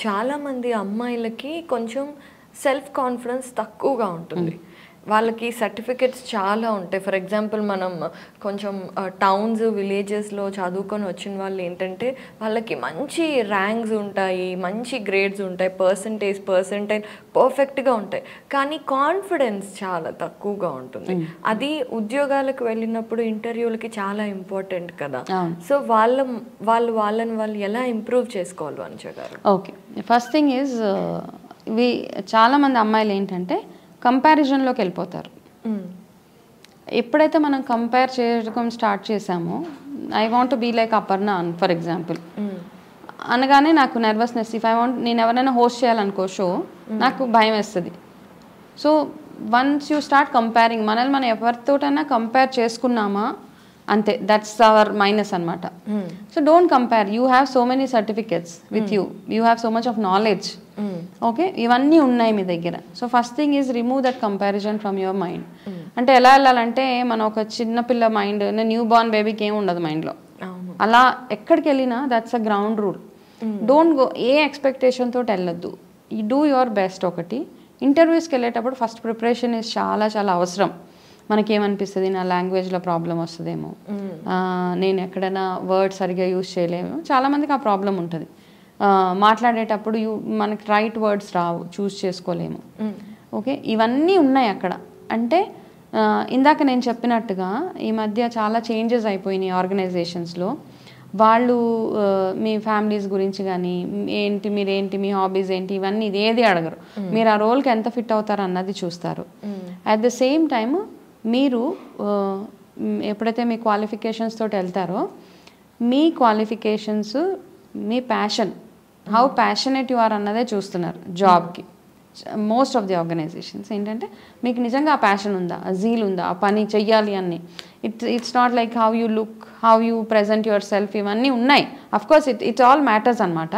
చాలామంది అమ్మాయిలకి కొంచెం సెల్ఫ్ కాన్ఫిడెన్స్ తక్కువగా ఉంటుంది. వాళ్ళకి సర్టిఫికెట్స్ చాలా ఉంటాయి. ఫర్ ఎగ్జాంపుల్ మనం కొంచెం టౌన్స్ విలేజెస్లో చదువుకొని వచ్చిన వాళ్ళు ఏంటంటే వాళ్ళకి మంచి ర్యాంక్స్ ఉంటాయి, మంచి గ్రేడ్స్ ఉంటాయి, పర్సంటైల్ పర్ఫెక్ట్గా ఉంటాయి, కానీ కాన్ఫిడెన్స్ చాలా తక్కువగా ఉంటుంది. అది ఉద్యోగాలకు వెళ్ళినప్పుడు ఇంటర్వ్యూలకి చాలా ఇంపార్టెంట్ కదా. సో వాళ్ళని ఎలా ఇంప్రూవ్ చేసుకోవాలి వంచ గారు? ఓకే, ఫస్ట్ థింగ్ ఈజ్ చాలామంది అమ్మాయిలు ఏంటంటే కంపారిజన్లోకి వెళ్ళిపోతారు. ఎప్పుడైతే మనం కంపేర్ చేయడం స్టార్ట్ చేసామో, I want be like Aparna for example అనగానే నాకు నర్వస్నెస్. నేను ఎవరైనా హోస్ట్ చేయాలనుకో షో, నాకు భయం వేస్తుంది. So once you start comparing, మనల్ని మనం ఎవరితోటైనా కంపేర్ చేసుకున్నామా అంతే, దట్స్ అవర్ మైనస్ అనమాట. So don't compare, you have so many certificates with you, you have so much of knowledge. Okay, ఇవన్నీ ఉన్నాయి మీ దగ్గర. So first thing is remove that comparison from your mind. అంటే ఎలా వెళ్ళాలంటే, మన ఒక చిన్నపిల్ల మైండ్, న్యూ బార్న్ బేబీకి ఏమి ఉండదు మైండ్లో, అలా ఎక్కడికి వెళ్ళినా that's a ground rule. Don't go, A expectation తోటి వెళ్ళొద్దు, యూ డూ యువర్ బెస్ట్. ఒకటి, ఇంటర్వ్యూస్కి వెళ్ళేటప్పుడు ఫస్ట్ ప్రిపరేషన్ ఇస్ చాలా చాలా అవసరం. మనకేమనిపిస్తుంది, నా లాంగ్వేజ్లో ప్రాబ్లం వస్తుందేమో, నేను ఎక్కడైనా వర్డ్ సరిగ్గా యూజ్ చేయలేమో, చాలామందికి ఆ ప్రాబ్లం ఉంటుంది. మాట్లాడేటప్పుడు మనకి రైట్ వర్డ్స్ రావు, చూస్ చేసుకోలేము. ఓకే, ఇవన్నీ ఉన్నాయి అక్కడ. అంటే ఇందాక నేను చెప్పినట్టుగా ఈ మధ్య చాలా చేంజెస్ అయిపోయినాయి ఆర్గనైజేషన్స్లో. వాళ్ళు మీ ఫ్యామిలీస్ గురించి కానీ మీరేంటి, మీ హాబీస్ ఏంటి, ఇవన్నీ ఏది అడగరు. మీరు ఆ రోల్కి ఎంత ఫిట్ అవుతారు అన్నది చూస్తారు. అట్ ద సేమ్ టైమ్ మీరు ఎప్పుడైతే మీ క్వాలిఫికేషన్స్ తోటి వెళ్తారో, మీ క్వాలిఫికేషన్స్, మీ passion, how passionate you are అన్నదే చూస్తున్నారు జాబ్కి. మోస్ట్ ఆఫ్ ది ఆర్గనైజేషన్స్ ఏంటంటే, మీకు నిజంగా ఆ ప్యాషన్ ఉందా, ఆ జీల్ ఉందా, ఆ పని చెయ్యాలి అని. It's not like how you look, how you present your self, ఇవన్నీ ఉన్నాయి. అఫ్కోర్స్ ఇట్స్ ఆల్ మ్యాటర్స్ అనమాట.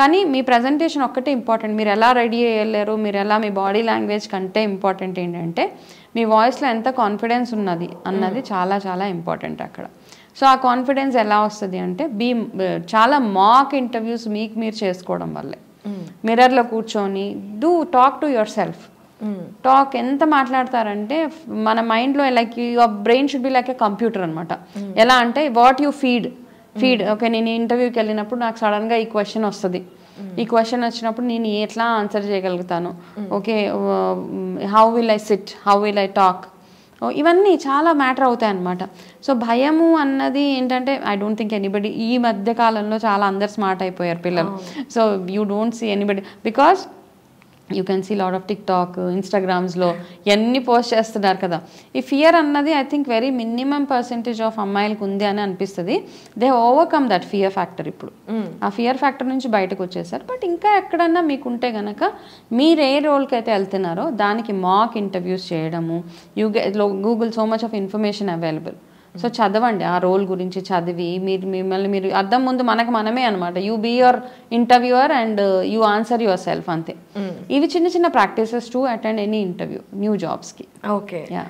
కానీ మీ ప్రజెంటేషన్ ఒక్కటే ఇంపార్టెంట్. మీరు ఎలా రెడీ అయ్యారు, మీరు ఎలా, మీ బాడీ లాంగ్వేజ్ కంటే ఇంపార్టెంట్ ఏంటంటే మీ వాయిస్లో ఎంత కాన్ఫిడెన్స్ ఉన్నది అన్నది చాలా చాలా ఇంపార్టెంట్ అక్కడ. సో ఆ కాన్ఫిడెన్స్ ఎలా వస్తుంది అంటే, చాలా మాక్ ఇంటర్వ్యూస్ మీకు మీరు చేసుకోవడం వల్లే. మిర్రర్లో కూర్చొని talk to your self. Talk ఎంత మాట్లాడతారంటే, మన మైండ్లో like your brain should be like a computer అనమాట. ఎలా అంటే, వాట్ యూ ఫీడ్. ఓకే, నేను ఇంటర్వ్యూకి వెళ్ళినప్పుడు నాకు సడన్గా ఈ క్వశ్చన్ వస్తుంది, ఈ క్వశ్చన్ వచ్చినప్పుడు నేను ఎట్లా ఆన్సర్ చేయగలుగుతాను. Okay, how will I SIT, how will I talk, ఇవన్నీ చాలా మ్యాటర్ అవుతాయి అన్నమాట. సో భయము అన్నది ఏంటంటే, ఐ డోంట్ థింక్ ఎనీబడి, ఈ మధ్య కాలంలో చాలా అందరు స్మార్ట్ అయిపోయారు పిల్లలు. So you don't see anybody, because you can see lot of TikTok, ఇన్స్టాగ్రామ్స్లో ఎన్ని పోస్ట్ చేస్తున్నారు కదా. ఈ ఫియర్ అన్నది I think very minimum percentage of అమ్మాయిలకు ఉంది అని అనిపిస్తుంది. They overcome that fear factor. ఇప్పుడు ఆ ఫియర్ ఫ్యాక్టర్ నుంచి బయటకు వచ్చేసారు. బట్ ఇంకా ఎక్కడన్నా మీకుంటే కనుక, మీరు ఏ రోల్కి అయితే వెళ్తున్నారో దానికి మాక్ ఇంటర్వ్యూస్ చేయడము, Google so much of information available. So చదవండి, ఆ రోల్ గురించి చదివి మిమ్మల్ని మీరు అద్దం ముందు మనమే అనమాట. You be your interviewer and you answer yourself, అంతే. ఇవి చిన్న చిన్న practices to attend any interview new జాబ్స్కి. Okay, yeah.